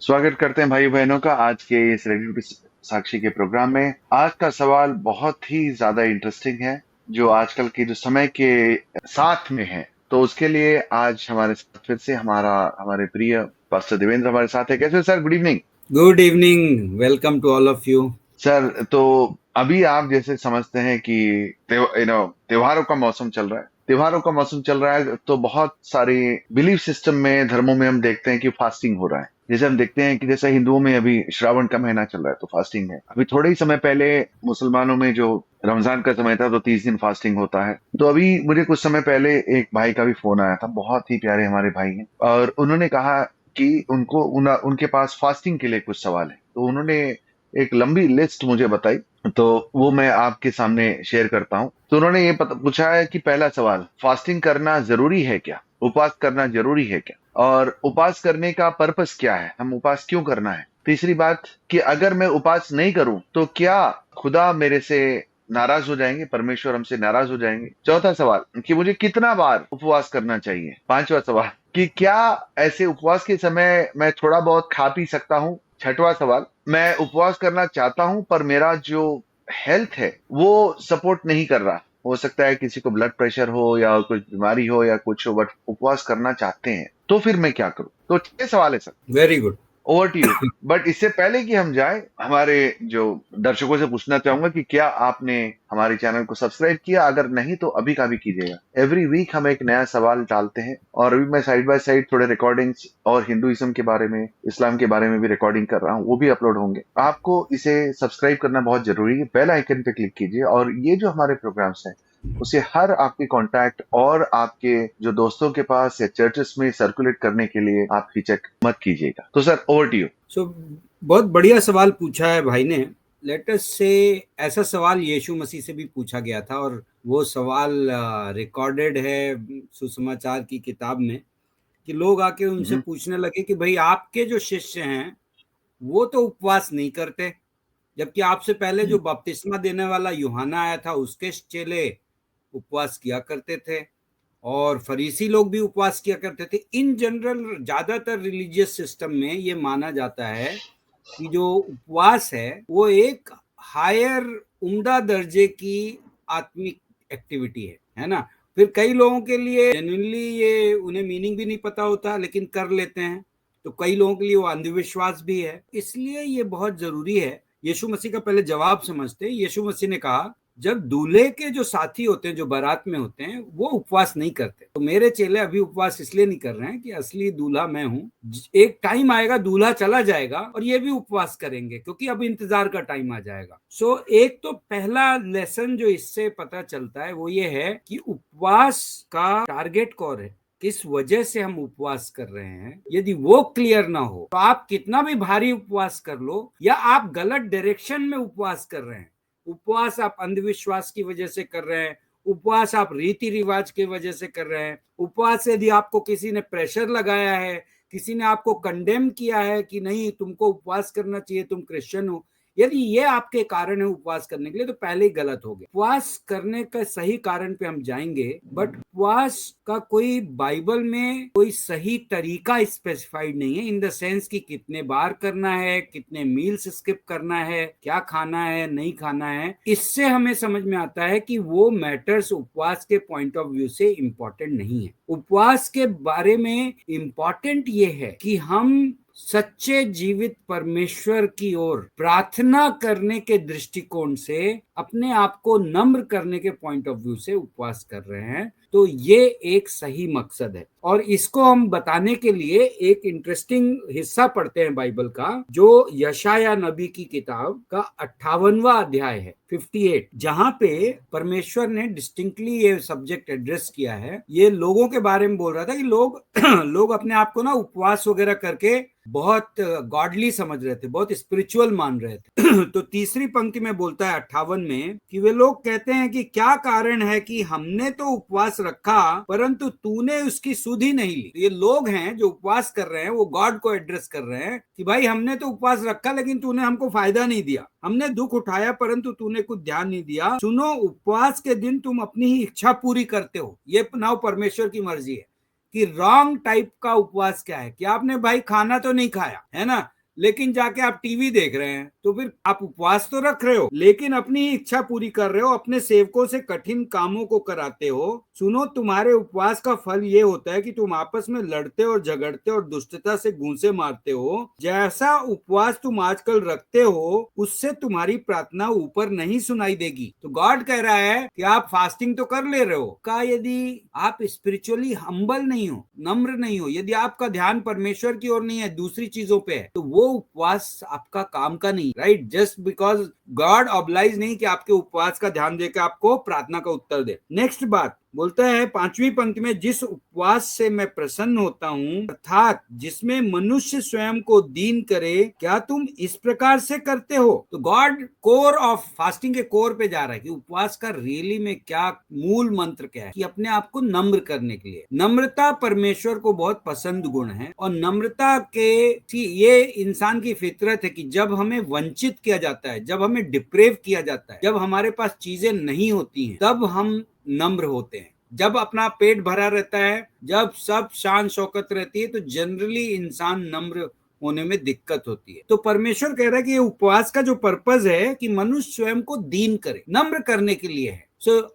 स्वागत करते हैं भाई बहनों का आज के इस रेडियो की साक्षी के प्रोग्राम में। आज का सवाल बहुत ही ज्यादा इंटरेस्टिंग है, जो आजकल के जो समय के साथ में है। तो उसके लिए आज हमारे साथ फिर से हमारे प्रिय पास्टर देवेंद्र हमारे साथ है। कैसे sir? Good evening. Good evening, welcome to all of you. Sir, तो अभी आप जैसे समझते हैं कि त्योहारों का मौसम चल रहा है। त्योहारों का मौसम चल रहा है तो बहुत सारे बिलीफ सिस्टम में, धर्मों में हम देखते हैं कि फास्टिंग हो रहा है। जैसे हम देखते हैं कि जैसे हिंदुओं में अभी श्रावण का महीना चल रहा है तो फास्टिंग है। अभी थोड़े ही समय पहले मुसलमानों में जो रमजान का समय था तो 30 दिन फास्टिंग होता है। तो अभी मुझे कुछ समय पहले एक भाई का भी फोन आया था, बहुत ही प्यारे हमारे भाई हैं, और उन्होंने कहा कि उनके पास फास्टिंग के लिए कुछ सवाल है। तो उन्होंने एक लंबी लिस्ट मुझे बताई, तो वो मैं आपके सामने शेयर करता हूं। तो उन्होंने ये पूछा है कि पहला सवाल, फास्टिंग करना जरूरी है क्या? उपवास करना जरूरी है क्या? और उपवास करने का पर्पस क्या है? हम उपवास क्यों करना है? तीसरी बात कि अगर मैं उपवास नहीं करूं तो क्या खुदा मेरे से नाराज हो जाएंगे, परमेश्वर हमसे नाराज हो जाएंगे? चौथा सवाल कि मुझे कितना बार उपवास करना चाहिए? पांचवा सवाल कि क्या ऐसे उपवास के समय मैं थोड़ा बहुत खा पी सकता हूं? छठवां सवाल, मैं उपवास करना चाहता हूं पर मेरा जो हेल्थ है वो सपोर्ट नहीं कर रहा। हो सकता है किसी को ब्लड प्रेशर हो या कुछ बीमारी हो या कुछ हो, बट उपवास करना चाहते हैं, तो फिर मैं क्या करूं? तो 6 सवाल है sir. Very good. Over to you. But इससे पहले कि हम जाए, हमारे जो दर्शकों से पूछना चाहूंगा कि क्या आपने हमारे चैनल को सब्सक्राइब किया? अगर नहीं तो अभी का भी कीजिएगा। एवरी वीक हम एक नया सवाल डालते हैं, और अभी मैं साइड बाय साइड थोड़े रिकॉर्डिंग्स और हिंदुइज्म के बारे में, इस्लाम के बारे में भी रिकॉर्डिंग कर रहा हूँ, वो भी अपलोड होंगे। आपको इसे सब्सक्राइब करना बहुत जरूरी है। बेल आइकन पे क्लिक कीजिए, और ये जो हमारे प्रोग्राम्स हैं उसे हर आपके कांटेक्ट और आपके जो दोस्तों के पास या चर्चेस में सर्कुलेट करने के लिए आप हिचक मत कीजिएगा। तो सर, ओवर टू यू। सो बहुत बढ़िया सवाल पूछा है भाई ने। लेट अस से ऐसा सवाल यीशु मसीह से भी पूछा गया था, और वो सवाल रिकॉर्डेड है सुसमाचार की किताब में, कि लोग आके उनसे पूछने लगे कि भाई आपके जो शिष्य हैं वो तो उपवास नहीं करते, जबकि आपसे पहले जो बपतिस्मा देने वाला यूहन्ना आया था उसके चेले उपवास किया करते थे, और फरीसी लोग भी उपवास किया करते थे। इन जनरल ज्यादातर रिलीजियस सिस्टम में ये माना जाता है कि जो उपवास है वो एक हायर उम्दा दर्जे की आत्मिक एक्टिविटी है ना। फिर कई लोगों के लिए जेन्युइनली ये उन्हें मीनिंग भी नहीं पता होता लेकिन कर लेते हैं, तो कई लोगों के लिए वो अंधविश्वास भी है। इसलिए ये बहुत जरूरी है। यीशु मसीह का पहले जवाब समझते हैं। यीशु मसीह ने कहा जब दूल्हे के जो साथी होते हैं, जो बारात में होते हैं, वो उपवास नहीं करते, तो मेरे चेले अभी उपवास इसलिए नहीं कर रहे हैं कि असली दूल्हा मैं हूं। एक टाइम आएगा दूल्हा चला जाएगा और ये भी उपवास करेंगे, क्योंकि अब इंतजार का टाइम आ जाएगा। सो एक तो पहला लेसन जो इससे पता चलता है वो ये है कि उपवास का टारगेट कौन है, किस वजह से हम उपवास कर रहे हैं। यदि वो क्लियर ना हो तो आप कितना भी भारी उपवास कर लो, या आप गलत डायरेक्शन में उपवास कर रहे हैं। उपवास आप अंधविश्वास की वजह से कर रहे हैं, उपवास आप रीति रिवाज की वजह से कर रहे हैं, उपवास यदि आपको किसी ने प्रेशर लगाया है, किसी ने आपको कंडेम किया है कि नहीं तुमको उपवास करना चाहिए, तुम क्रिश्चियन हो, यदि ये आपके कारण है उपवास करने के लिए, तो पहले ही गलत हो गया। उपवास करने का सही कारण पे हम जाएंगे, बट उपवास का कोई बाइबल में कोई सही तरीका स्पेसिफाइड नहीं है, इन द सेंस कि कितने बार करना है, कितने मील्स स्किप करना है, क्या खाना है नहीं खाना है। इससे हमें समझ में आता है कि वो मैटर्स उपवास के पॉइंट ऑफ व्यू से इंपॉर्टेंट नहीं है। उपवास के बारे में इंपॉर्टेंट ये है कि हम सच्चे जीवित परमेश्वर की ओर प्रार्थना करने के दृष्टिकोण से, अपने आप को नम्र करने के पॉइंट ऑफ व्यू से उपवास कर रहे हैं। तो ये एक सही मकसद है, और इसको हम बताने के लिए एक इंटरेस्टिंग हिस्सा पढ़ते हैं बाइबल का, जो यशाया नबी की किताब का 58वां अध्याय है, 58, जहां पे परमेश्वर ने डिस्टिंक्टली ये सब्जेक्ट एड्रेस किया है। ये लोगों के बारे में बोल रहा था कि लोग लोग अपने आप को ना उपवास वगैरह करके बहुत गॉडली समझ रहे थे, बहुत स्पिरिचुअल मान रहे थे। तो तीसरी पंक्ति में बोलता है 58 में कि वे लोग कहते हैं कि क्या कारण है कि हमने तो उपवास रखा परंतु तूने उसकी सुध ही नहीं ली। ये लोग हैं जो उपवास कर रहे हैं, वो गॉड को एड्रेस कर रहे हैं कि भाई हमने तो उपवास रखा लेकिन तूने हमको फायदा नहीं दिया, हमने दुख उठाया परंतु तूने कुछ ध्यान नहीं दिया। सुनो, उपवास के दिन तुम अपनी ही इच्छा पूरी करते हो, ये नाउ परमेश्वर की मर्जी है। कि रॉन्ग टाइप का उपवास क्या है, कि आपने भाई खाना तो नहीं खाया है ना, लेकिन जाके आप टीवी देख रहे हैं, तो फिर आप उपवास तो रख रहे हो लेकिन अपनी इच्छा पूरी कर रहे हो, अपने सेवकों से कठिन कामों को कराते हो। सुनो, तुम्हारे उपवास का फल ये होता है कि तुम आपस में लड़ते और झगड़ते और दुष्टता से घूंसे मारते हो। जैसा उपवास तुम आजकल रखते हो उससे तुम्हारी प्रार्थना ऊपर नहीं सुनाई देगी। तो गॉड कह रहा है कि आप फास्टिंग तो कर ले रहे हो का, यदि आप स्पिरिचुअली हम्बल नहीं हो, नम्र नहीं हो, यदि आपका ध्यान परमेश्वर की ओर नहीं है, दूसरी चीजों पे है, तो वो उपवास आपका काम का नहीं। Right, just because God oblige नहीं कि आपके उपवास का ध्यान देकर आपको प्रार्थना का उत्तर दे। नेक्स्ट बात बोलता है 5वीं पंक्ति में, जिस उपवास से मैं प्रसन्न होता हूं अर्थात जिसमें मनुष्य स्वयं को दीन करे, क्या तुम इस प्रकार से करते हो। तो गॉड कोर ऑफ फास्टिंग के कोर पे जा रहा है कि उपवास का रियली में क्या मूल मंत्र क्या है, कि अपने आप को नम्र करने के लिए। नम्रता परमेश्वर को बहुत पसंद गुण है, और नम्रता के ये इंसान की फितरत है कि जब हमें वंचित किया जाता है, जब हमें डिप्रेव किया जाता है, जब हमारे पास चीजें नहीं होती हैं, तब हम नम्र होते हैं। जब अपना पेट भरा रहता है, जब सब शान शौकत रहती है, तो जनरली इंसान नम्र होने में दिक्कत होती है। तो परमेश्वर कह रहा है कि ये उपवास का जो पर्पस है कि मनुष्य स्वयं को दीन करे, नम्र करने के लिए है।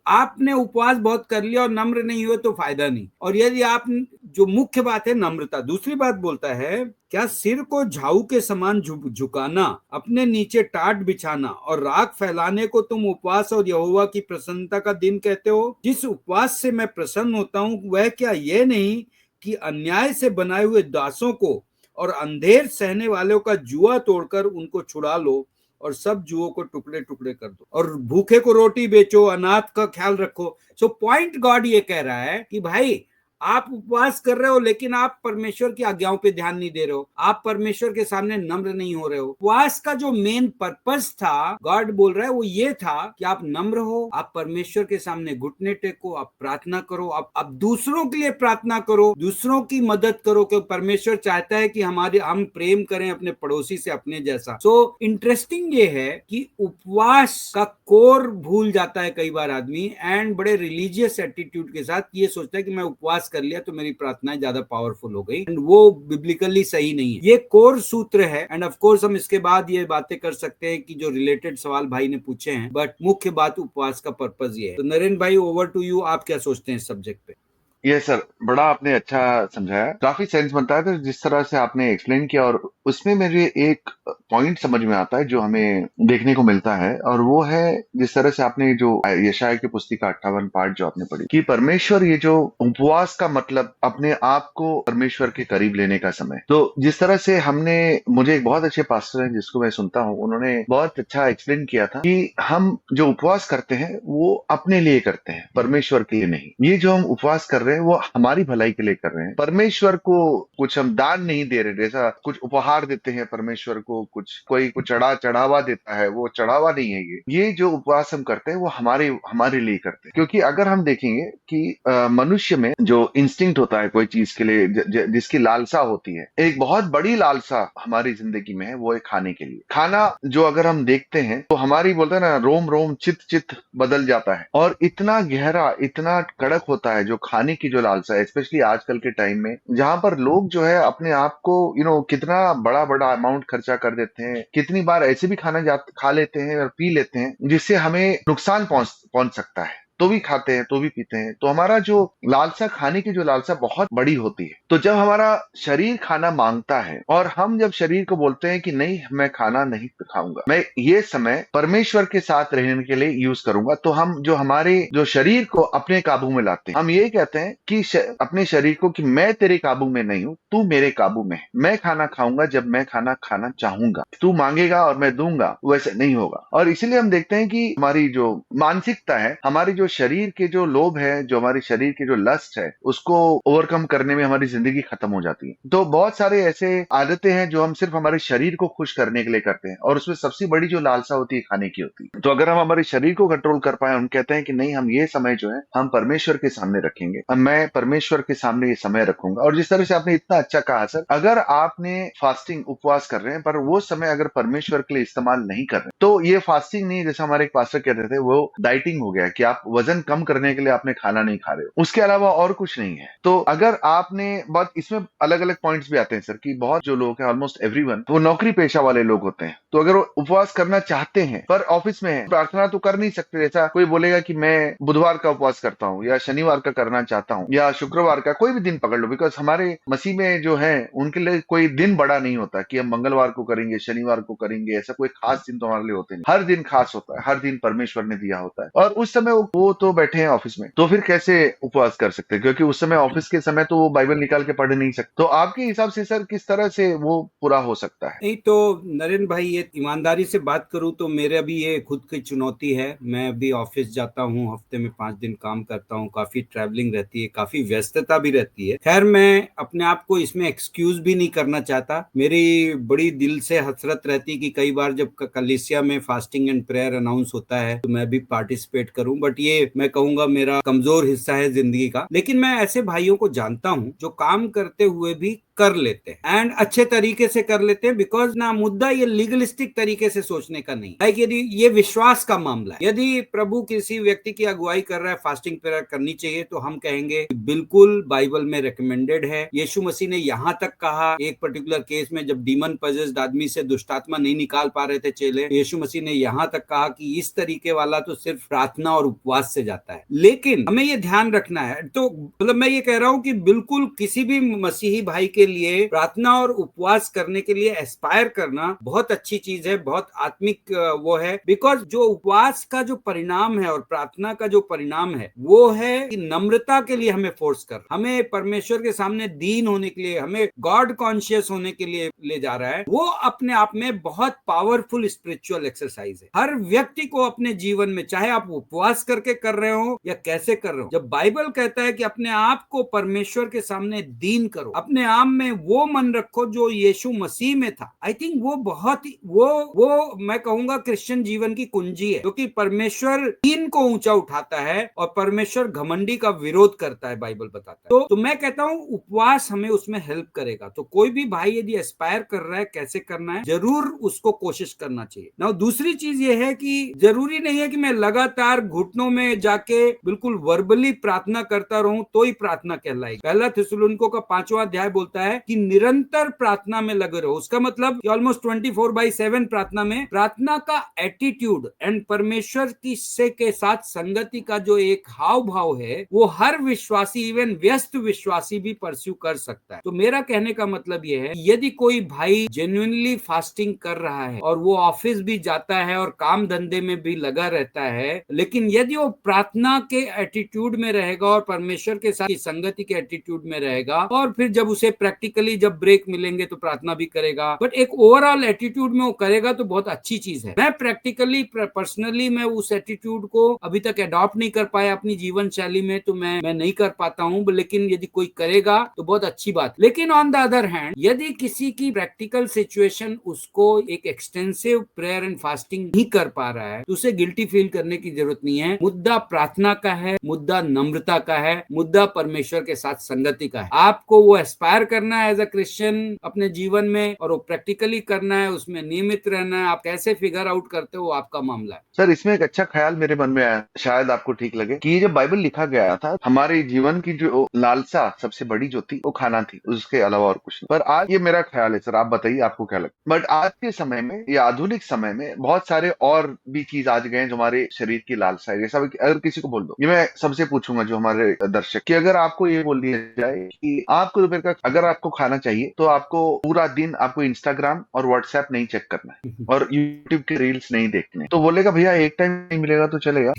आपने उपवास बहुत कर लिया और नम्र नहीं हुए तो फायदा नहीं। और यदि आप, जो मुख्य बात है नम्रता, दूसरी बात बोलता है, क्या सिर को झाऊ के समान झुकाना, अपने नीचे टाट बिछाना और राख फैलाने को तुम उपवास और यहोवा की प्रसन्नता का दिन कहते हो। जिस उपवास से मैं प्रसन्न होता हूं वह क्या यह नहीं कि अन्याय से बनाए हुए दासों को और अंधेर सहने वालों का जुआ तोड़कर उनको छुड़ा लो और सब जुओं को टुकड़े टुकड़े कर दो, और भूखे को रोटी बेचो, अनाथ का ख्याल रखो। सो पॉइंट गॉड ये कह रहा है कि भाई आप उपवास कर रहे हो लेकिन आप परमेश्वर की आज्ञाओं पे ध्यान नहीं दे रहे हो, आप परमेश्वर के सामने नम्र नहीं हो रहे हो। उपवास का जो मेन पर्पस था, गॉड बोल रहा है, वो ये था कि आप नम्र हो, आप परमेश्वर के सामने घुटने टेको, आप प्रार्थना करो, आप दूसरों के लिए प्रार्थना करो, दूसरों की मदद करो, क्योंकि परमेश्वर चाहता है कि हम प्रेम करें अपने पड़ोसी से अपने जैसा। सो इंटरेस्टिंग ये है कि उपवास का कोर भूल जाता है कई बार आदमी, एंड बड़े रिलीजियस एटीट्यूड के साथ ये सोचता है कि मैं उपवास कर लिया तो मेरी प्रार्थनाएं ज्यादा पावरफुल हो गई, एंड वो बिब्लिकली सही नहीं है। ये कोर सूत्र है, एंड ऑफ कोर्स हम इसके बाद ये बातें कर सकते हैं कि जो रिलेटेड सवाल भाई ने पूछे हैं, बट मुख्य बात उपवास का पर्पस ये है। तो नरेंद्र भाई, ओवर टू यू, आप क्या सोचते हैं इस सब्जेक्ट पे। ये सर बड़ा आपने अच्छा समझाया, काफी सेंस बनता है। तो जिस तरह से आपने एक्सप्लेन किया, और उसमें मेरे एक पॉइंट समझ में आता है जो हमें देखने को मिलता है, और वो है जिस तरह से आपने जो यशायाह की पुस्तिका 58 पाठ जो आपने पढ़ी, कि परमेश्वर, ये जो उपवास का मतलब अपने आप को परमेश्वर के करीब लेने का समय। तो जिस तरह से हमने, मुझे एक बहुत अच्छे पास्टर हैं जिसको मैं सुनता हूँ, उन्होंने बहुत अच्छा एक्सप्लेन किया था कि हम जो उपवास करते हैं वो अपने लिए करते हैं, परमेश्वर के लिए नहीं। ये जो हम उपवास कर रहे हैं वो हमारी भलाई के लिए कर रहे हैं। परमेश्वर को कुछ हम दान नहीं दे रहे, जैसा कुछ उपहार देते हैं परमेश्वर को, कोई कुछ चढ़ावा देता है, वो चढ़ावा नहीं है। ये जो उपवास हम करते हैं वो हमारे लिए करते हैं। क्योंकि अगर हम देखेंगे कि मनुष्य में जो इंस्टिंक्ट होता है कोई चीज के लिए, जिसकी लालसा होती है, एक बहुत बड़ी लालसा हमारी जिंदगी में है, वो है खाने के लिए। खाना जो अगर हम देखते हैं तो हमारी, बोलते हैं ना, रोम रोम चित चित बदल जाता है, और इतना गहरा, इतना कड़क होता है जो खाने की जो लालसा है, स्पेशली आजकल के टाइम में, जहां पर लोग जो है अपने आप को कितना बड़ा बड़ा अमाउंट खर्चा कर देते हैं, कितनी बार ऐसे भी खा लेते हैं और पी लेते हैं जिससे हमें नुकसान पहुंच सकता है, तो भी खाते हैं, तो भी पीते हैं। तो हमारा जो लालसा, खाने की जो लालसा बहुत बड़ी होती है। तो जब हमारा शरीर खाना मांगता है और हम जब शरीर को बोलते हैं कि नहीं, मैं खाना नहीं खाऊंगा, मैं ये समय परमेश्वर के साथ रहने के लिए यूज करूंगा, तो हम हमारे जो शरीर को अपने काबू में लाते हैं। हम ये कहते हैं कि अपने शरीर को कि मैं तेरे काबू में नहीं हूं, तू मेरे काबू में है। मैं खाना खाऊंगा जब मैं खाना चाहूंगा, तू मांगेगा और मैं दूंगा, वैसे नहीं होगा। और इसीलिए हम देखते हैं कि हमारी जो मानसिकता है, हमारी जो शरीर के जो लोभ है, जो हमारी शरीर की जो लस्ट है, उसको ओवरकम करने में हमारी जिंदगी खत्म हो जाती है। तो बहुत सारे ऐसे आदतें हैं जो हम सिर्फ हमारे शरीर को खुश करने के लिए करते हैं, और उसमें सबसे बड़ी जो लालसा होती है खाने की होती है। तो अगर हम हमारे शरीर को कंट्रोल कर पाए, हम कहते हैं कि नहीं, हम ये समय जो है हम परमेश्वर के सामने रखेंगे, अब मैं परमेश्वर के सामने ये समय रखूंगा। और जिस तरह से आपने इतना अच्छा कहा सर, अगर आपने फास्टिंग, उपवास कर रहे हैं, पर वो समय अगर परमेश्वर के लिए इस्तेमाल नहीं कर रहे, तो ये फास्टिंग नहीं, जैसे हमारे एक पास्टर कहते थे, वो डाइटिंग हो गया, कि आप वजन कम करने के लिए आपने खाना नहीं खा रहे हो, उसके अलावा और कुछ नहीं है। तो अगर आपने बहुत, इसमें अलग अलग पॉइंट्स भी आते हैं सर, कि बहुत जो लोग हैं, ऑलमोस्ट एवरीवन, वो नौकरी पेशा वाले लोग होते हैं। तो अगर वो उपवास करना चाहते हैं पर ऑफिस में है, प्रार्थना तो कर नहीं सकते। जैसा कोई बोलेगा कि मैं बुधवार का उपवास करता हूँ या शनिवार का करना चाहता हूँ या शुक्रवार का, कोई भी दिन पकड़ लो, बिकॉज हमारे मसीह में जो है उनके लिए कोई दिन बड़ा नहीं होता कि हम मंगलवार को करेंगे, शनिवार को करेंगे, ऐसा कोई खास दिन तो हमारे लिए होते नहीं। हर दिन खास होता है, हर दिन परमेश्वर ने दिया होता है। और उस समय वो तो बैठे हैं ऑफिस में, तो फिर कैसे उपवास कर सकते हैं? क्योंकि उस समय ऑफिस के समय तो वो बाइबल निकाल के पढ़ नहीं सकते। तो आपके हिसाब से सर किस तरह से वो पूरा हो सकता है? नहीं तो नरेंद्र भाई, ये ईमानदारी से बात करूं तो मेरे अभी ये खुद की चुनौती है। मैं अभी ऑफिस जाता हूं, हफ्ते में 5 दिन काम करता हूं, काफी ट्रैवलिंग रहती है, काफी व्यस्तता भी रहती है। खैर, मैं अपने आप को इसमें एक्सक्यूज भी नहीं करना चाहता। मेरी बड़ी दिल से हसरत रहती है कि कई बार जब कलीसिया में फास्टिंग एंड प्रेयर अनाउंस होता है तो मैं भी पार्टिसिपेट करूं, बट ये मैं कहूंगा मेरा कमजोर हिस्सा है जिंदगी का। लेकिन मैं ऐसे भाइयों को जानता हूं जो काम करते हुए भी कर लेते हैं एंड अच्छे तरीके से कर लेते हैं, बिकॉज ना मुद्दा ये लीगलिस्टिक तरीके से सोचने का नहीं है। यदि ये विश्वास का मामला है, यदि प्रभु किसी व्यक्ति की अगुवाई कर रहा है, फास्टिंग प्रेयर करनी चाहिए, तो हम कहेंगे बिल्कुल बाइबल में रिकमेंडेड है। यीशु मसीह ने यहां तक कहा, एक पर्टिकुलर केस में जब डीमन पजेस्ड आदमी से दुष्टात्मा नहीं निकाल पा रहे थे चेले, यीशु मसीह ने यहां तक कहा कि इस तरीके वाला तो सिर्फ प्रार्थना और उपवास से जाता है। लेकिन हमें ये ध्यान रखना है, तो मतलब मैं ये कह रहा हूं कि बिल्कुल किसी भी मसीही भाई के लिए प्रार्थना और उपवास करने के लिए एस्पायर करना बहुत अच्छी चीज है, बहुत आत्मिक वो है। बिकॉज जो उपवास का जो परिणाम है और प्रार्थना का जो परिणाम है वो है कि नम्रता के लिए हमें फोर्स कर, हमें परमेश्वर के सामने दीन होने के लिए, हमें गॉड कॉन्शियस होने के लिए ले जा रहा है। वो अपने आप में बहुत पावरफुल स्पिरिचुअल एक्सरसाइज है। हर व्यक्ति को अपने जीवन में, चाहे आप उपवास करके कर रहे हो या कैसे कर रहे हो, जब बाइबल कहता है कि अपने आप को परमेश्वर के सामने दीन करो, अपने आप में वो मन रखो जो यीशु मसीह में था, आई थिंक वो बहुत ही वो मैं कहूंगा क्रिश्चियन जीवन की कुंजी है, क्योंकि परमेश्वर दीन को ऊंचा उठाता है और परमेश्वर घमंडी का विरोध करता है, बाइबल बताता है। तो मैं कहता हूं उपवास हमें उसमें हेल्प करेगा। तो कोई भी भाई यदि एस्पायर कर रहा है कैसे करना है, जरूर उसको कोशिश करना चाहिए ना। दूसरी चीज ये है कि जरूरी नहीं है कि मैं लगातार घुटनों में जाके बिल्कुल वर्बली प्रार्थना करता रहूं तो ही प्रार्थना कहलाएगी। पहला थिस्सलुनीकियों का 5वां अध्याय बोलता है कि निरंतर प्रार्थना में लगे रहो। उसका मतलब ऑलमोस्ट 24/7 प्रार्थना में, प्रार्थना का एटीट्यूड एंड परमेश्वर की से के साथ संगति का जो एक हाव भाव है वो हर विश्वासी, इवन व्यस्त विश्वासी भी परस्यू कर सकता है। तो मेरा कहने का मतलब यह है, यदि कोई भाई जेन्युइनली फास्टिंग कर रहा है और वो ऑफिस भी जाता है और काम धंधे में भी लगा रहता है, लेकिन यदि वो प्रार्थना के एटीट्यूड में रहेगा और परमेश्वर के साथ संगति के एटीट्यूड में रहेगा, और फिर जब उसे प्रैक्टिकली जब ब्रेक मिलेंगे तो प्रार्थना भी करेगा, बट एक ओवरऑल एटीट्यूड में वो करेगा, तो बहुत अच्छी चीज है। मैं प्रैक्टिकली पर्सनली मैं उस एटीट्यूड को अभी तक अडॉप्ट नहीं कर पाया अपनी जीवन शैली में, तो मैं नहीं कर पाता हूं। लेकिन यदि कोई करेगा तो बहुत अच्छी बात। लेकिन ऑन द अदर हैंड, यदि किसी की प्रैक्टिकल सिचुएशन उसको एक एक्सटेंसिव प्रेयर एंड फास्टिंग नहीं कर पा रहा है, तो उसे गिल्टी फील करने की जरूरत नहीं है। मुद्दा प्रार्थना का है, मुद्दा नम्रता का है, मुद्दा परमेश्वर के साथ संगति का है। आपको वो एस्पायर करना है एज अ क्रिश्चियन अपने जीवन में, और वो प्रैक्टिकली करना है, उसमें नियमित रहना है। आप कैसे फिगर आउट करते हो आपका मामला है। सर, इसमें एक अच्छा ख्याल मेरे मन में आया, शायद आपको ठीक लगे, कि ये जब बाइबल लिखा गया था, हमारे जीवन की जो लालसा सबसे बड़ी जो थी वो खाना थी, उसके अलावा और कुछ नहीं। पर आज ये मेरा ख्याल है सर, आप बताइए आपको क्या लगता है। बट आज के समय में या आधुनिक समय में बहुत सारे और भी चीज आज गए जो हमारे शरीर की लालसा है। जैसा अगर किसी को बोल दो, ये मैं सबसे पूछूंगा जो हमारे दर्शक, कि अगर आपको ये बोल दिया जाए कि आपको दोपहर का अगर आपको खाना चाहिए तो आपको पूरा दिन आपको इंस्टाग्राम और व्हाट्सएप नहीं चेक करना है और यूट्यूब के रील्स नहीं देखने, तो बोलेगा भैया एक टाइम नहीं मिलेगा तो चलेगा,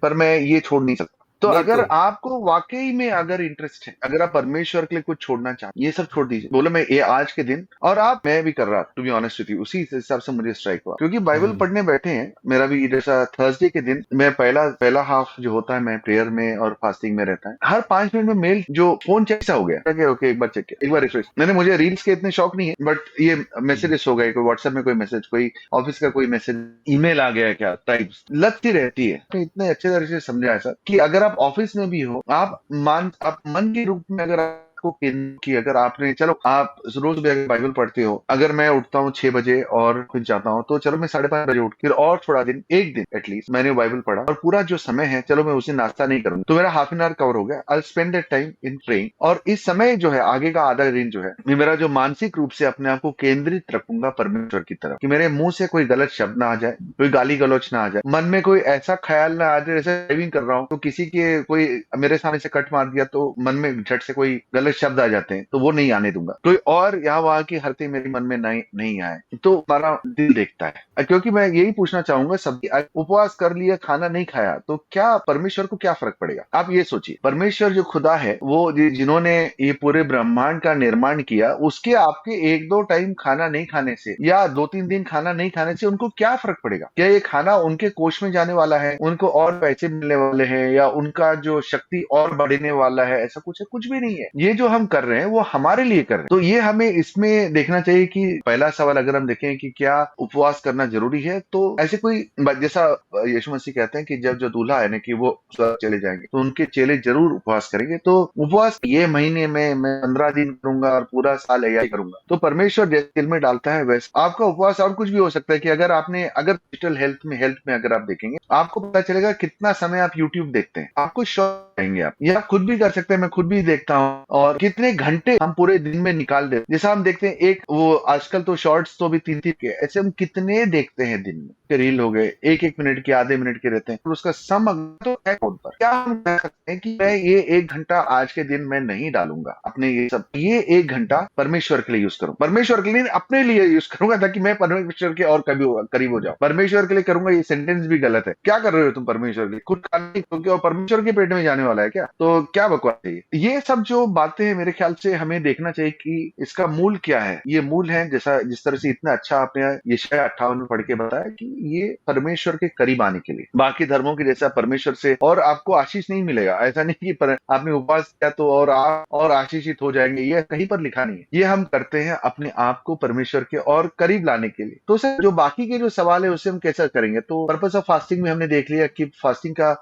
पर मैं ये छोड़ नहीं सकता। तो अगर आपको वाकई में अगर इंटरेस्ट है, अगर आप परमेश्वर के लिए कुछ छोड़ना चाहते, ये सब छोड़ दीजिए। बोले मैं ये आज के दिन, और आप, मैं भी कर रहा, to be honest with you, उसी हिसाब से मुझे स्ट्राइक हुआ, क्योंकि बाइबल पढ़ने बैठे हैं। मेरा भी जैसा थर्सडे के दिन मैं पहला हाफ जो होता है मैं प्रेयर में और फास्टिंग में रहता है। हर 5 मिनट में मेल जो फोन चेक हो गया, ओके एक बार चेक किया, एक बार रिफ्रेश। मुझे रील्स के इतने शौक नहीं है, बट ये मैसेजेस हो गए, कोई व्हाट्सएप में कोई मैसेज, कोई ऑफिस का कोई मैसेज, ईमेल आ गया, क्या टाइप्स लगती रहती है। तो इतने अच्छे तरह से समझा है सर कि अगर आप ऑफिस में भी हो, आप मन के रूप में अगर को कि अगर आपने, चलो आप रोज भी अगर बाइबल पढ़ते हो, अगर मैं उठता हूँ 6 बजे और फिर जाता हूँ, तो चलो मैं 5:30 बजे उठ, फिर और थोड़ा दिन, एक दिन एटलीस्ट मैंने बाइबल पढ़ा और पूरा जो समय है, चलो मैं उसे नाश्ता नहीं करूंगा तो मेरा हाफ एन आवर कवर हो गया। I spend that time in praying, और इस समय जो है आगे का आधा दिन जो है मेरा जो मानसिक रूप से अपने आप को केंद्रित रखूंगा परमेश्वर की तरफ, कि मेरे मुंह से कोई गलत शब्द ना आ जाए, कोई गाली गलौच ना आ जाए, मन में कोई ऐसा ख्याल ना आ जाए जैसे ड्राइविंग कर रहा हूँ तो किसी के कोई मेरे सामने से कट मार दिया तो मन में झट से कोई गलत शब्द आ जाते हैं, तो वो नहीं आने दूंगा। कोई और यहाँ वहां की हरकतें मेरे मन में नहीं आए, तो हमारा दिल देखता है। क्योंकि मैं यही पूछना चाहूंगा, सब उपवास कर लिया, खाना नहीं खाया, तो क्या परमेश्वर को क्या फर्क पड़ेगा? आप ये सोचिए, परमेश्वर जो खुदा है, वो जिन्होंने ये पूरे ब्रह्मांड का निर्माण किया, उसके आपके 1-2 टाइम खाना नहीं खाने से या 2-3 दिन खाना नहीं खाने से उनको क्या फर्क पड़ेगा? क्या ये खाना उनके कोष में जाने वाला है, उनको और पैसे मिलने वाले हैं, या उनका जो शक्ति और बढ़ने वाला है? ऐसा कुछ है? कुछ भी नहीं है। ये जो हम कर रहे हैं वो हमारे लिए कर रहे हैं। तो ये हमें इसमें देखना चाहिए कि पहला सवाल अगर हम देखें कि क्या उपवास करना जरूरी है, तो ऐसे कोई, जैसा यीशु मसीह कहते हैं कि जब जो दूल्हा है ना कि वो स्वर्ग चले जाएंगे तो उनके चेले जरूर उपवास करेंगे। तो उपवास ये महीने में मैं 15 दिन करूंगा और पूरा साल ऐसा ही करूंगा, तो परमेश्वर जैसे दिल में डालता है वैसे आपका उपवास और कुछ भी हो सकता है। कि अगर डिजिटल हेल्थ में अगर आप देखेंगे, आपको पता चलेगा कितना समय आप यूट्यूब देखते हैं, आपको शौक रहेंगे आप, या खुद भी कर सकते हैं, मैं खुद भी देखता हूँ, और कितने घंटे हम पूरे दिन में निकाल देते हैं। जैसा हम देखते हैं, एक वो आजकल तो शॉर्ट्स तो भी 3-3 के, ऐसे हम कितने देखते हैं दिन में, रील हो गए 1-1 मिनट के, आधे मिनट के रहते हैं, और उसका सम तो है फोन पर। क्या हम कह सकते हैं कि मैं ये 1 घंटा आज के दिन में नहीं डालूंगा अपने ये 1 घंटा परमेश्वर के लिए यूज करूं, परमेश्वर के लिए अपने लिए यूज करूंगा, ताकि मैं परमेश्वर के और करीब हो जाऊं। परमेश्वर के लिए करूंगा, ये सेंटेंस भी गलत है। क्या कर रहे हो तुम परमेश्वर के लिए? खुद खाने क्योंकि और परमेश्वर के पेट में जाने वाला है क्या? तो क्या बकवास है ये सब जो बातें हैं, मेरे ख्याल से हमें देखना चाहिए कि इसका मूल क्या है। ये मूल है, जैसा जिस तरह से इतना अच्छा आपने यशायाह 58 में पढ़ के बताया कि ये परमेश्वर के करीब आने के लिए। बाकी धर्मों की जैसा परमेश्वर से और आपको आशीष नहीं मिलेगा, ऐसा नहीं कि आपने उपवास किया तो और आप और आशीषित हो जाएंगे, ये कहीं पर लिखा नहीं है। ये हम करते हैं अपने आप को परमेश्वर के और करीब लाने के लिए। तो सर जो बाकी के जो सवाल है उसे हम कैसे करेंगे? तो पर्पस ऑफ फास्टिंग में हमने देख लिया कि फास्टिंग का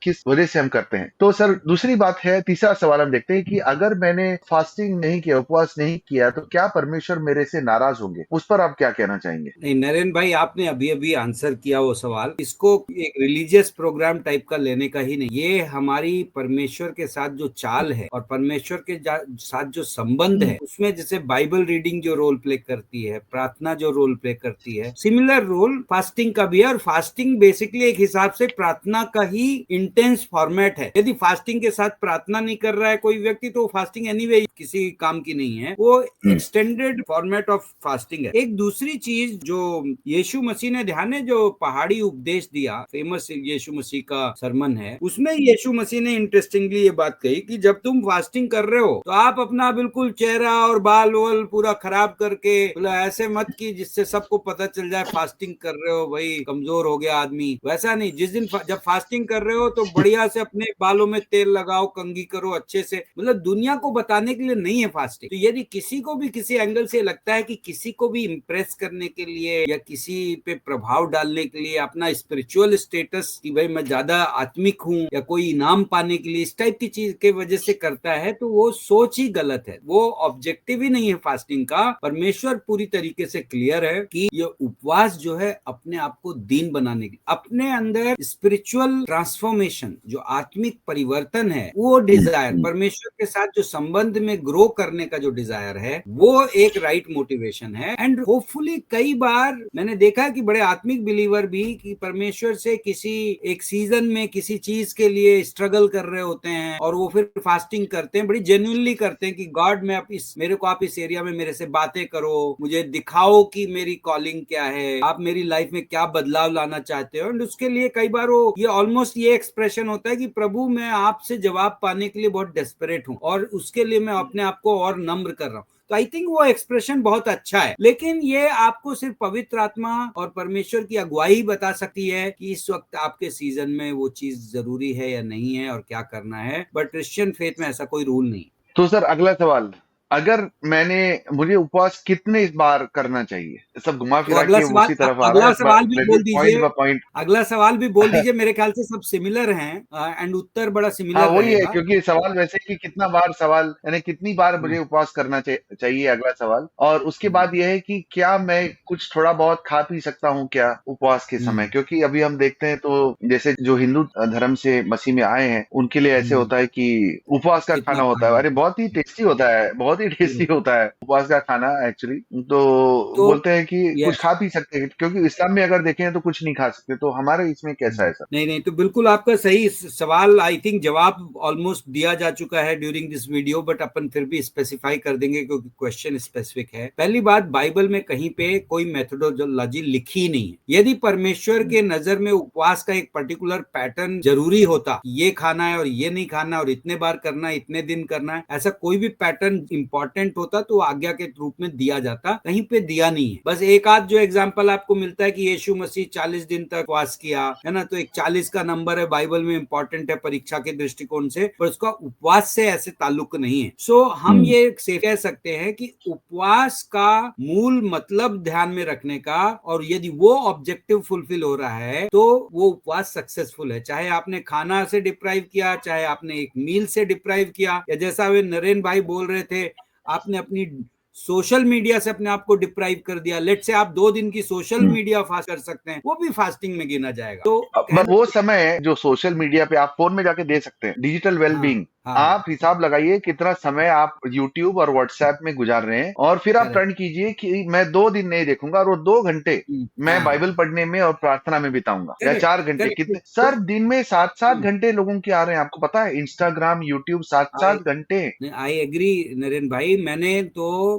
किस वजह से हम करते हैं। तो सर दूसरी बात है, तीसरा सवाल हम देखते हैं कि अगर मैंने फास्टिंग नहीं किया, उपवास नहीं किया, तो क्या परमेश्वर मेरे से नाराज होंगे? उस पर आप क्या कहना चाहेंगे? नहीं नरेन भाई, आपने अभी अभी आंसर किया वो सवाल। इसको एक रिलीजियस प्रोग्राम टाइप का लेने का ही नहीं, ये हमारी परमेश्वर के साथ जो चाल है और परमेश्वर के साथ जो संबंध है, उसमें जैसे बाइबल रीडिंग जो रोल प्ले करती है, प्रार्थना जो रोल प्ले करती है, सिमिलर रोल फास्टिंग का भी है। और फास्टिंग बेसिकली एक हिसाब से प्रार्थना का ही इंटेंस फॉर्मेट है। यदि फास्टिंग के साथ प्रार्थना नहीं कर रहा है कोई व्यक्ति, तो फास्टिंग एनीवे किसी काम की नहीं है, वो एक्सटेंडेड फॉर्मेट ऑफ फास्टिंग है। एक दूसरी चीज जो यीशु मसीह ने, ध्यान है, जो पहाड़ी उपदेश दिया, फेमस यीशु मसीह का सरमन है, उसमें यीशु मसीह ने इंटरेस्टिंगली ये बात कही कि जब तुम फास्टिंग कर रहे हो तो आप अपना बिल्कुल चेहरा और बाल वोल पूरा खराब करके, ऐसे मत की जिससे सबको पता चल जाए फास्टिंग कर रहे हो, भाई कमजोर हो गया आदमी। वैसा नहीं, जिस दिन जब फास्टिंग कर रहे हो तो बढ़िया से अपने बालों में तेल लगाओ, कंघी करो अच्छे से, मतलब दुनिया को बताने के लिए नहीं है फास्टिंग। तो यदि किसी को भी किसी एंगल से लगता है कि किसी को भी इम्प्रेस करने के लिए या किसी पे प्रभाव डालने के लिए, अपना स्पिरिचुअल स्टेटस कि भाई मैं ज्यादा आत्मिक हूँ, या कोई इनाम पाने के लिए, इस टाइप की चीज के वजह से करता है, तो वो सोच ही गलत है। वो ऑब्जेक्टिव ही नहीं है फास्टिंग का। परमेश्वर पूरी तरीके से क्लियर है कि ये उपवास जो है अपने आप को दीन बनाने की, अपने अंदर स्पिरिचुअल ट्रांसफॉर्मेशन, जो आत्मिक परिवर्तन है, वो डिजायर, परमेश्वर के साथ जो संबंध में ग्रो करने का जो डिजायर है, वो एक राइट मोटिवेशन है। एंड होपफुली कई बार मैंने देखा है कि बड़े आत्मिक बिलीवर भी कि परमेश्वर से किसी एक सीजन में किसी चीज के लिए स्ट्रगल कर रहे होते हैं, और वो फिर फास्टिंग करते हैं, बड़ी जेन्युइनली करते हैं कि गॉड मैं मेरे को आप इस एरिया में मेरे से बातें करो, मुझे दिखाओ कि मेरी कॉलिंग क्या है, आप मेरी लाइफ में क्या बदलाव लाना चाहते हो। एंड उसके लिए कई बार वो ये ऑलमोस्ट ये एक्सप्रेशन होता है कि प्रभु मैं आपसे जवाब पाने के लिए बहुत डेस्परेट हूँ, और उसके लिए मैं अपने आप को और नम्र कर रहा हूँ। तो आई थिंक वो एक्सप्रेशन बहुत अच्छा है, लेकिन ये आपको सिर्फ पवित्र आत्मा और परमेश्वर की अगुवाई बता सकती है कि इस वक्त आपके सीजन में वो चीज जरूरी है या नहीं है और क्या करना है। बट क्रिश्चियन फेथ में ऐसा कोई रूल नहीं। तो सर अगला सवाल, अगर मुझे उपवास कितने बार करना चाहिए, सब घुमा तो फिरा के उसी तरफ आ रहा अगला है, सवाल भी बोल पॉइंट दीजिए। By point. अगला सवाल भी बोल दीजिए, मेरे ख्याल से सब सिमिलर हैं एंड उत्तर बड़ा हाँ सिमिलर वही है, रहेगा। क्योंकि सवाल वैसे कि कितना बार, सवाल यानी कितनी बार मुझे उपवास करना चाहिए, अगला सवाल। और उसके बाद यह है कि क्या मैं कुछ थोड़ा बहुत खा पी सकता हूँ क्या उपवास के समय, हम्म, क्योंकि अभी हम देखते हैं तो जैसे जो हिंदू धर्म से मसीह में आए हैं उनके लिए ऐसे हम्म, होता है कि उपवास का कितना खाना होता है, खाना अरे बहुत ही टेस्टी होता है, बहुत ही टेस्टी है। होता है उपवास का खाना एक्चुअली। तो तो बोलते हैं कि कुछ यस, खा पी सकते हैं, क्योंकि इस्लाम में अगर देखें तो कुछ नहीं खा सकते, तो हमारे इसमें कैसा है सर? नहीं नहीं, तो बिल्कुल आपका सही सवाल, आई थिंक जवाब ऑलमोस्ट दिया जा चुका है ड्यूरिंग दिस वीडियो, बट अपन फिर भी स्पेसिफाई कर देंगे क्योंकि क्वेश्चन स्पेसिफिक है। पहली बात, बाइबल में कहीं पे कोई मेथोडोलॉजी लिखी नहीं है। यदि परमेश्वर के नजर में उपवास का एक पर्टिकुलर पैटर्न जरूरी होता, ये खाना है और ये नहीं खाना और इतने बार करना है, इतने दिन करना है, ऐसा कोई भी पैटर्न इंपॉर्टेंट होता तो आज्ञा के रूप में दिया जाता, कहीं पे दिया नहीं है। बस एक आध जो एग्जाम्पल आपको मिलता है कि यीशु मसीह 40 दिन तक उपवास किया है ना, तो एक 40 का नंबर है, बाइबल में इंपॉर्टेंट है परीक्षा के दृष्टिकोण से, पर उसका उपवास से ऐसे ताल्लुक नहीं है। सो हम हम्म। ये सेफ कह सकते हैं कि उपवास का मूल मतलब ध्यान में रखने का, और यदि वो ऑब्जेक्टिव फुलफिल हो रहा है तो वो उपवास सक्सेसफुल है। चाहे आपने खाना से डिप्राइव किया, चाहे आपने एक मील से डिप्राइव किया, या जैसा वे नरेन भाई बोल रहे थे, आपने अपनी सोशल मीडिया से अपने आप को डिप्राइव कर दिया। लेट से आप 2 दिन की सोशल हम्म। मीडिया फास्ट कर सकते हैं, वो भी फास्टिंग में गिना जाएगा। तो बस कहना, वो समय जो सोशल मीडिया पे आप फोन में जाके दे सकते हैं, डिजिटल हाँ वेलबींग, हाँ, आप हिसाब लगाइए कितना समय आप यूट्यूब और व्हाट्सएप में गुजार रहे हैं, और फिर आप करेक्ट, टर्न कीजिए कि मैं 2 दिन नहीं देखूंगा और वो 2 घंटे मैं हाँ, बाइबल पढ़ने में और प्रार्थना में बिताऊंगा, या करेक्ट 4 घंटे, करेक्ट। कितने तो सर दिन में 7-7 घंटे लोगों के आ रहे हैं, आपको पता है, इंस्टाग्राम यूट्यूब सात आई सात घंटे आई एग्री नरेन भाई।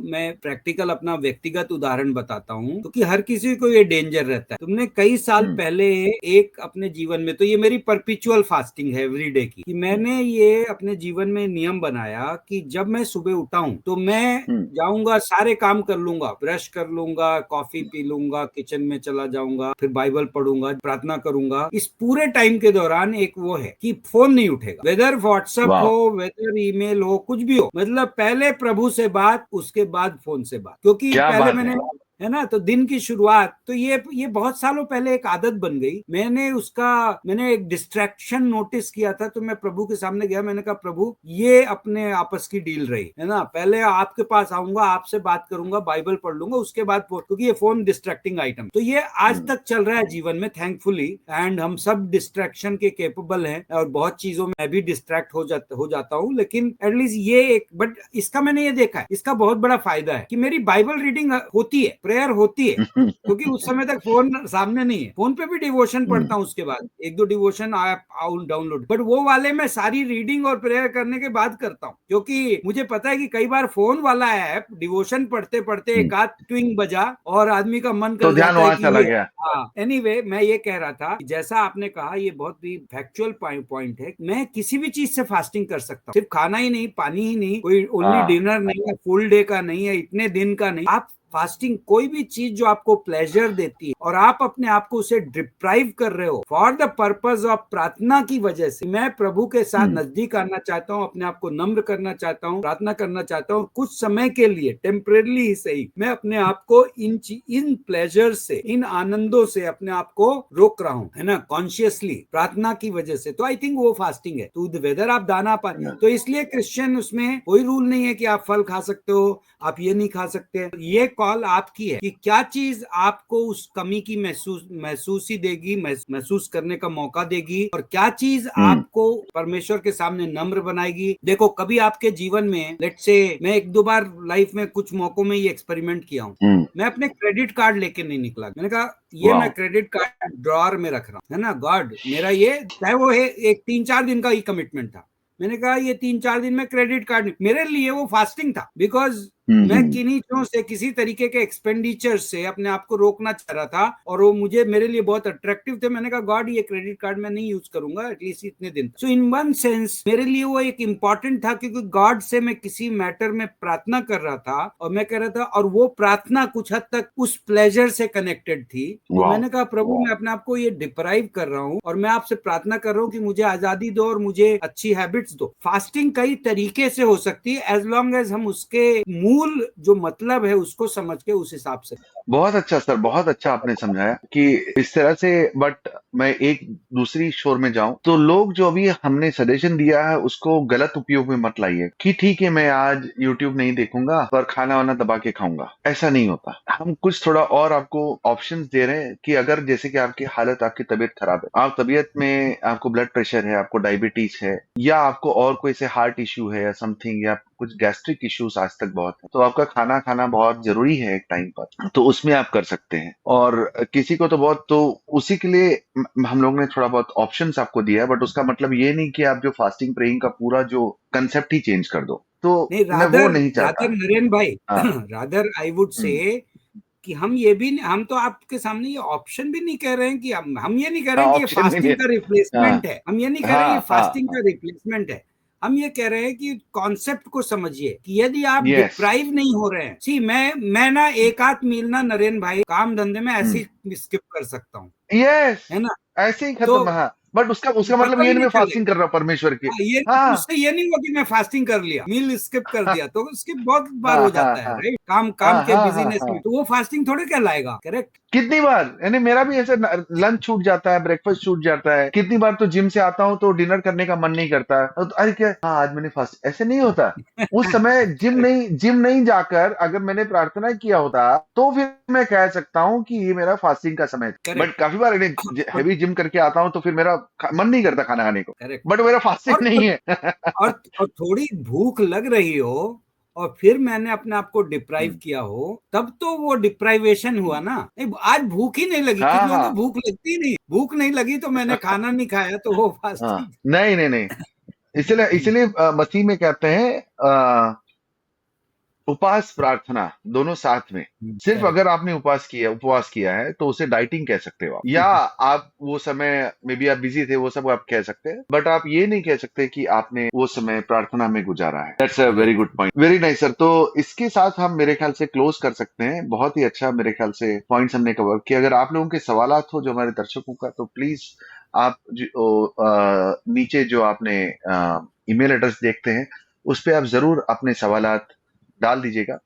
मैं प्रैक्टिकल अपना व्यक्तिगत उदाहरण बताता हूँ, क्योंकि हर किसी को ये डेंजर रहता है। तुमने कई साल हम्म। पहले एक अपने जीवन में, तो ये मेरी परपिचुअल फास्टिंग है एवरीडे की, कि मैंने ये अपने जीवन में नियम बनाया कि जब मैं सुबह उठा हूं तो मैं हम्म। जाऊंगा, सारे काम कर लूंगा, ब्रश कर लूंगा, कॉफी पी लूंगा, किचन में चला जाऊंगा, फिर बाइबल पढ़ूंगा, प्रार्थना करूंगा। इस पूरे टाइम के दौरान एक वो है कि फोन नहीं उठेगा, वेदर व्हाट्सएप हो, वाह। वेदर ईमेल हो, कुछ भी हो, मतलब पहले प्रभु से बात, उसके बाद फोन से बात। क्योंकि क्या पहले बात है। मैंने, है ना, तो दिन की शुरुआत, तो ये बहुत सालों पहले एक आदत बन गई। मैंने एक डिस्ट्रैक्शन नोटिस किया था, तो मैं प्रभु के सामने गया, मैंने कहा प्रभु ये अपने आपस की डील रही, है ना, पहले आपके पास आऊंगा, आपसे बात करूंगा, बाइबल पढ़ लूंगा, उसके बाद फोन, क्योंकि ये फोन डिस्ट्रैक्टिंग आइटम। तो ये आज हम्म। तक चल रहा है जीवन में, थैंकफुली, एंड हम सब डिस्ट्रैक्शन के केपेबल हैं, और बहुत चीजों में मैं भी डिस्ट्रैक्ट हो जाता हूँ, लेकिन एटलीस्ट ये एक, बट इसका मैंने ये देखा है, इसका बहुत बड़ा फायदा है कि मेरी बाइबल रीडिंग होती है, प्रेयर होती है, क्योंकि उस समय तक फोन सामने नहीं है। फोन पे भी डिवोशन पढ़ता हूँ, उसके बाद एक दो डिवोशन ऐप डाउनलोड, बट वो वाले मैं सारी रीडिंग और प्रेयर करने के बाद करता हूँ, क्योंकि मुझे पता है कि कई बार फोन वाला ऐप डिवोशन पढ़ते पढ़ते हम्म। एक आध ट्विंग बजा और आदमी का मन तो कर ध्यान जाता है वहां कि चला ये, गया। हाँ, एनीवे मैं ये कह रहा था, जैसा आपने कहा, ये बहुत ही फैक्चुअल पॉइंट है। मैं किसी भी चीज से फास्टिंग कर सकता हूँ, सिर्फ खाना ही नहीं, पानी ही नहीं, कोई ओनली हाँ। डिनर नहीं है, फुल डे का नहीं है, इतने दिन का नहीं। आप फास्टिंग, कोई भी चीज जो आपको प्लेजर देती है और आप अपने आप को उसे डिप्राइव कर रहे हो फॉर द पर्पज ऑफ प्रार्थना की वजह से, मैं प्रभु के साथ हम्म। नजदीक आना चाहता हूँ, अपने आप को नम्र करना चाहता हूँ, प्रार्थना करना चाहता हूँ, कुछ समय के लिए, टेम्परेली ही सही, मैं अपने आप को इन प्लेजर से, इन आनंदों से अपने आप को रोक रहा हूँ, है ना, कॉन्शियसली, प्रार्थना की वजह से। तो आई थिंक वो फास्टिंग है। तो वेदर आप दाना पाए, तो इसलिए क्रिश्चियन, उसमें कोई रूल नहीं है कि आप फल खा सकते हो, आप ये नहीं खा सकते। ये कॉल आपकी है कि क्या चीज आपको उस कमी की महसूस ही देगी, महसूस करने का मौका देगी, और क्या चीज हम्म। आपको परमेश्वर के सामने नम्र बनाएगी। देखो, कभी आपके जीवन में, लेट से, मैं एक दो बार लाइफ में कुछ मौकों में ये एक्सपेरिमेंट किया हूँ, हम्म। मैं अपने क्रेडिट कार्ड लेके नहीं निकला, मैंने कहा ये मैं वाह। क्रेडिट कार्ड ड्रॉअर में रख रहा हूँ, है ना, गॉड मेरा ये, चाहे वो है एक 3-4 दिन का ही कमिटमेंट था, मैंने कहा ये 3-4 दिन में क्रेडिट कार्ड नहीं, मेरे लिए वो फास्टिंग था, बिकॉज मैं किन्हीं चीजों से, किसी तरीके के एक्सपेंडिचर से अपने आप को रोकना चाह रहा था, और वो मुझे, मेरे लिए बहुत अट्रैक्टिव थे। मैंने कहा गॉड, ये क्रेडिट कार्ड मैं नहीं यूज करूंगा एटलीस्ट इतने दिन। सो इन वन सेंस मेरे लिए वो एक इम्पॉर्टेंट था, क्योंकि गॉड से मैं किसी मैटर में प्रार्थना कर रहा था, और मैं कह रहा था, और वो प्रार्थना कुछ हद तक उस प्लेजर से कनेक्टेड थी। तो मैंने कहा प्रभु, मैं अपने आप को ये डिप्राइव कर रहा हूँ, और मैं आपसे प्रार्थना कर रहा हूँ कि मुझे आजादी दो और मुझे अच्छी हैबिट्स दो। फास्टिंग कई तरीके से हो सकती है, एज लॉन्ग एज हम उसके मूल जो मतलब है उसको समझ के उस हिसाब से। बहुत अच्छा सर, बहुत अच्छा आपने समझाया कि इस तरह से। बट मैं एक दूसरी शोर में जाऊं तो लोग जो अभी हमने सजेशन दिया है उसको गलत उपयोग में मत लाइए कि ठीक है मैं आज यूट्यूब नहीं देखूंगा पर खाना वाना दबा के खाऊंगा। ऐसा नहीं होता। हम कुछ थोड़ा और आपको ऑप्शंस दे रहे हैं कि अगर जैसे कि आपकी हालत, आपकी तबीयत खराब है, आप तबीयत में आपको ब्लड प्रेशर है, आपको डायबिटीज है, या आपको और कोई से हार्ट इश्यू है या समथिंग, या कुछ गैस्ट्रिक इश्यूज आज तक बहुत है, तो आपका खाना खाना बहुत जरूरी है एक टाइम पर, तो उसमें आप कर सकते हैं। और किसी को तो बहुत, तो उसी के लिए हम लोग ने थोड़ा बहुत ऑप्शंस आपको दिया है, बट उसका मतलब ये नहीं कि आप जो फास्टिंग प्रेइंग का पूरा जो कंसेप्ट ही चेंज कर दो। तो नहीं, मैं वो रादर नहीं रादर चाहता। नरेन भाई, हाँ। रादर आई वुड से कि हम ये भी, हम तो आपके सामने ये ऑप्शन भी नहीं कह रहे हैं कि हम ये नहीं कह रहे हाँ, हैं कि ये ऑप्शन भी नहीं फास्टिंग का है। हाँ रिप्लेसमेंट है, हम ये नहीं कह रहे हैं ये हाँ हाँ फास्टिंग हाँ। का रिप्लेसमेंट है। हम ये कह रहे हैं कि कॉन्सेप्ट को समझिए कि यदि आप यस। डिप्राइव नहीं हो रहे हैं, सी मैं ना एक आध मील ना नरेन भाई काम धंधे में ऐसे ही स्किप कर सकता हूँ, यस। है ना। ऐसे ही तो खत्म। हाँ, बट उसका उसका मतलब पता ये ही नहीं नहीं मैं फास्टिंग चलेगा। कर रहा हूँ परमेश्वर की। हाँ, ये हाँ उससे ये नहीं हुआ कि मैं फास्टिंग कर लिया, मील स्किप कर हाँ दिया, तो उसके बहुत बार हाँ हो हाँ जाता है, हाँ राइट। काम काम हाँ के हाँ हाँ बिजीनेस में हाँ। तो वो फास्टिंग थोड़े कहलाएगा, करेक्ट। कितनी बार, यानी मेरा भी ऐसे लंच छूट जाता है, ब्रेकफास्ट छूट जाता है, कितनी बार तो जिम से आता हूँ तो डिनर करने का मन नहीं करता है, तो अरे क्या, हाँ आज मैंने फास्ट, ऐसे नहीं होता। उस समय जिम नहीं जाकर अगर मैंने प्रार्थना किया होता तो फिर मैं कह सकता हूँ कि ये मेरा फास्टिंग का समय है। But correct. काफी बार और हैवी जिम करके आता हूँ तो फिर मेरा मन नहीं करता खाना खाने को, करेक्ट। बट मेरा फास्टिंग और नहीं है। और थोड़ी भूख लग रही हो और फिर मैंने अपने आप को डिप्राइव हम्म। किया हो, तब तो वो डिप्राइवेशन हुआ ना। नहीं, आज भूख ही नहीं लगी, हाँ किसी को हाँ भूख लगती नहीं, भूख नहीं लगी तो मैंने खाना नहीं खाया, तो वो हाँ। फास्टिंग। नहीं नहीं नहीं। इसलिए इसलिए मसीह में कहते हैं उपवास प्रार्थना दोनों साथ में। सिर्फ करेक्ट। अगर आपने उपवास किया है तो उसे डाइटिंग कह सकते हो आप, या आप वो समय में भी आप बिजी थे, वो सब आप कह सकते हैं, बट आप ये नहीं कह सकते कि आपने वो समय प्रार्थना में गुजारा है। That's a very correct. Good point, very nice sir. तो इसके साथ हम मेरे ख्याल से क्लोज कर सकते हैं। बहुत ही अच्छा मेरे ख्याल से पॉइंट्स हमने कवर किया। अगर आप लोगों के सवालात हो जो हमारे दर्शकों का, तो प्लीज आप नीचे जो आपने ईमेल एड्रेस देखते हैं उस पे आप जरूर अपने सवालात डाल दीजिएगा,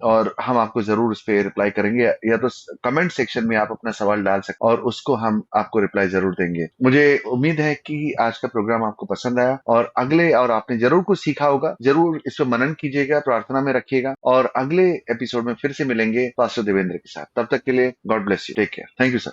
और हम आपको जरूर उस पर रिप्लाई करेंगे, या तो कमेंट सेक्शन में आप अपना सवाल डाल सकते और उसको हम आपको रिप्लाई जरूर देंगे। मुझे उम्मीद है कि आज का प्रोग्राम आपको पसंद आया, और आपने जरूर कुछ सीखा होगा। जरूर इस पर मनन कीजिएगा, प्रार्थना में रखिएगा, और अगले एपिसोड में फिर से मिलेंगे पास्टर देवेंद्र के साथ। तब तक के लिए God bless you, take care, thank you sir.